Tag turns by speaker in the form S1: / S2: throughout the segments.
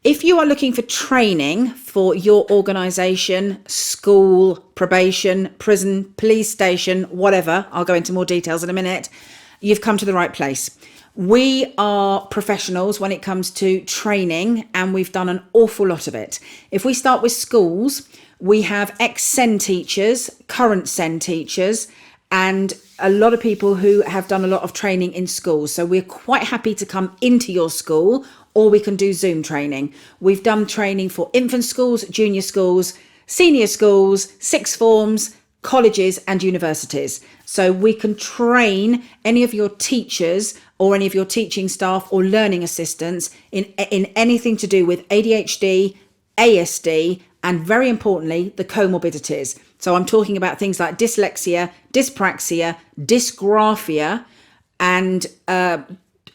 S1: If you are looking for training for your organisation, school, probation, prison, police station, whatever, I'll go into more details in a minute, you've come to the right place. We are professionals when it comes to training, and we've done an awful lot of it. If we start with schools, we have ex-SEN teachers, current SEN teachers, and a lot of people who have done a lot of training in schools. So we're quite happy to come into your school, or we can do Zoom training. We've done training for infant schools, junior schools, senior schools, sixth forms, colleges and universities. So we can train any of your teachers or any of your teaching staff or learning assistants in anything to do with ADHD, ASD, and very importantly, the comorbidities. So I'm talking about things like dyslexia, dyspraxia, dysgraphia, and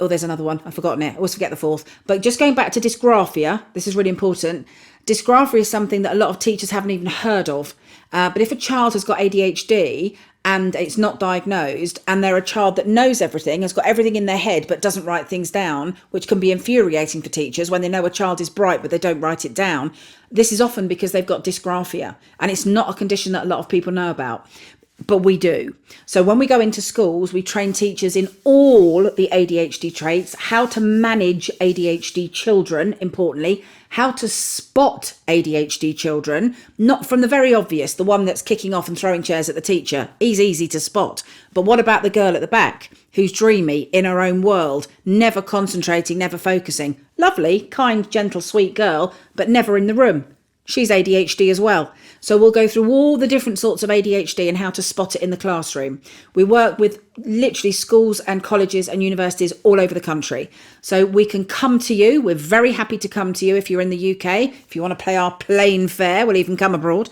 S1: there's another one. I've forgotten it. I always forget the fourth. But just going back to dysgraphia, this is really important. Dysgraphia is something that a lot of teachers haven't even heard of. But if a child has got ADHD and it's not diagnosed, and they're a child that knows everything, has got everything in their head, but doesn't write things down, which can be infuriating for teachers when they know a child is bright, but they don't write it down. This is often because they've got dysgraphia, and it's not a condition that a lot of people know about. But we do. So when we go into schools, we train teachers in all the ADHD traits, how to manage ADHD children, importantly, how to spot ADHD children, not from the very obvious, the one that's kicking off and throwing chairs at the teacher. He's easy to spot. But what about the girl at the back who's dreamy, in her own world, never concentrating, never focusing? Lovely, kind, gentle, sweet girl, but never in the room. She's ADHD as well. So we'll go through all the different sorts of ADHD and how to spot it in the classroom. We work with literally schools and colleges and universities all over the country. So we can come to you. We're very happy to come to you if you're in the UK. If you want to play our plane fare, we'll even come abroad.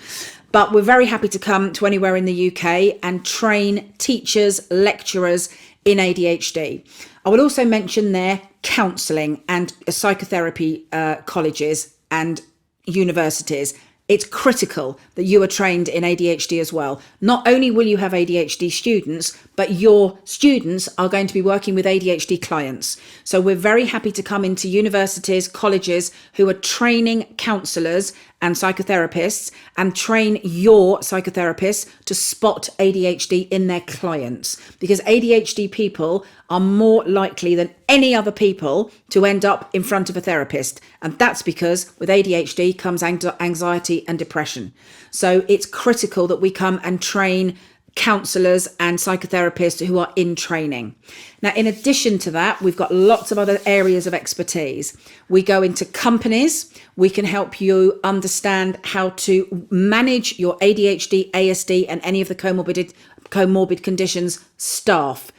S1: But we're very happy to come to anywhere in the UK and train teachers, lecturers in ADHD. I will also mention there counselling and psychotherapy colleges and universities. It's critical that you are trained in ADHD as well. Not only will you have ADHD students, but your students are going to be working with ADHD clients. So we're very happy to come into universities, colleges who are training counsellors and psychotherapists and train your psychotherapists to spot ADHD in their clients, because ADHD people are more likely than any other people to end up in front of a therapist. And that's because with ADHD comes anxiety and depression. So it's critical that we come and train counsellors and psychotherapists who are in training. Now, in addition to that, we've got lots of other areas of expertise. We go into companies. We can help you understand how to manage your ADHD, ASD, and any of the comorbid conditions staff.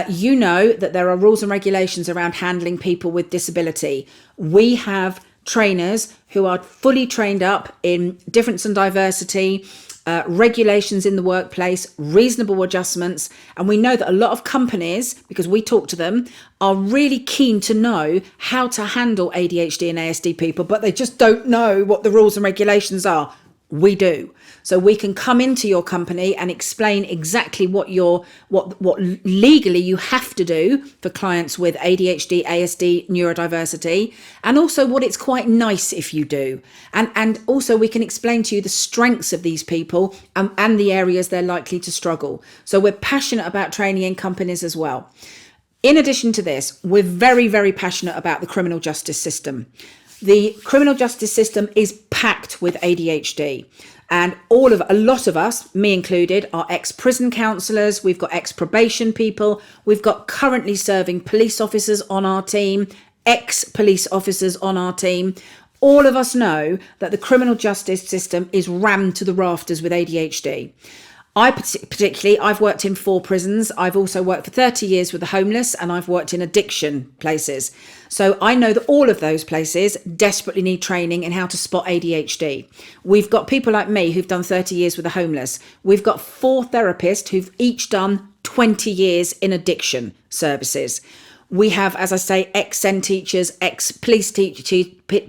S1: You know that there are rules and regulations around handling people with disability. We have trainers who are fully trained up in difference and diversity, regulations in the workplace, reasonable adjustments. And we know that a lot of companies, because we talk to them, are really keen to know how to handle ADHD and ASD people, but they just don't know what the rules and regulations are. We do. So we can come into your company and explain exactly what legally you have to do for clients with ADHD, ASD, neurodiversity, and also what it's quite nice if you do. And also we can explain to you the strengths of these people and the areas they're likely to struggle. So we're passionate about training in companies as well. In addition to this, we're very, very passionate about the criminal justice system. The criminal justice system is packed with ADHD, and a lot of us, me included, are ex-prison counsellors. We've got ex-probation people. We've got currently serving police officers on our team, ex-police officers on our team. All of us know that the criminal justice system is rammed to the rafters with ADHD. I've worked in 4 prisons. I've also worked for 30 years with the homeless, and I've worked in addiction places. So I know that all of those places desperately need training in how to spot ADHD. We've got people like me who've done 30 years with the homeless. We've got 4 therapists who've each done 20 years in addiction services. We have, as I say, ex-SEN teachers, ex-police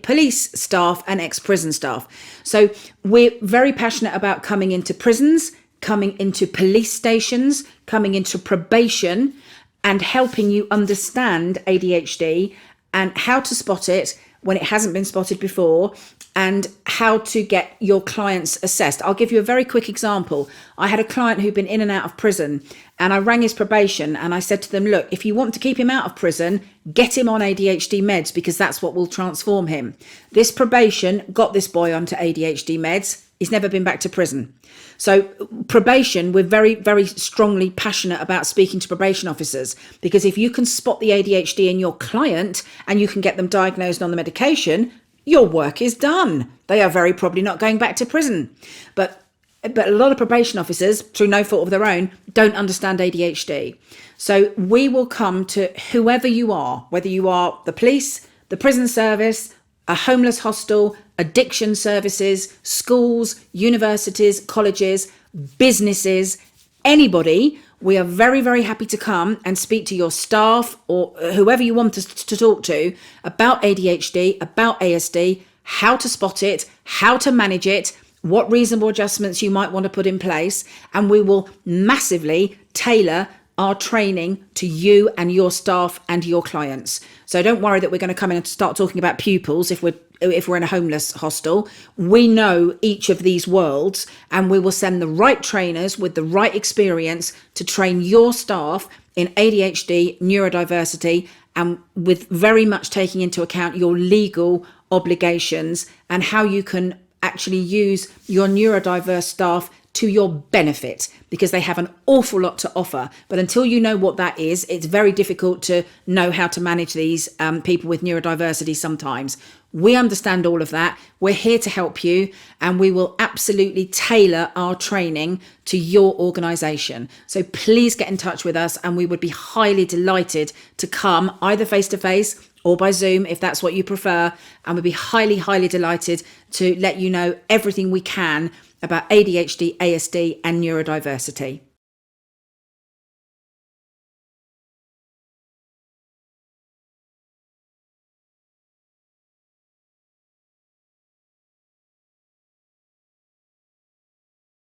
S1: police staff, and ex-prison staff. So we're very passionate about coming into prisons, coming into police stations, coming into probation, and helping you understand ADHD and how to spot it, when it hasn't been spotted before, and how to get your clients assessed. I'll give you a very quick example. I had a client who'd been in and out of prison, and I rang his probation and I said to them, look, if you want to keep him out of prison, get him on ADHD meds, because that's what will transform him. This probation got this boy onto ADHD meds. He's never been back to prison. So probation, we're very, very strongly passionate about speaking to probation officers, because if you can spot the ADHD in your client and you can get them diagnosed on the medication, your work is done. They are very probably not going back to prison. But a lot of probation officers, through no fault of their own, don't understand ADHD. So we will come to whoever you are, whether you are the police, the prison service, a homeless hostel, addiction services, schools, universities, colleges, businesses, anybody. We are very, very happy to come and speak to your staff or whoever you want us to talk to about ADHD, about ASD, how to spot it, how to manage it, what reasonable adjustments you might want to put in place. And we will massively tailor our training to you and your staff and your clients. So don't worry that we're going to come in and start talking about pupils if we're in a homeless hostel. We know each of these worlds, and we will send the right trainers with the right experience to train your staff in ADHD, neurodiversity, and with very much taking into account your legal obligations and how you can actually use your neurodiverse staff to your benefit, because they have an awful lot to offer. But until you know what that is, it's very difficult to know how to manage these people with neurodiversity sometimes. We understand all of that. We're here to help you, and we will absolutely tailor our training to your organisation. So please get in touch with us, and we would be highly delighted to come either face to face or by Zoom if that's what you prefer. And we'd be highly, highly delighted to let you know everything we can about ADHD, ASD and neurodiversity.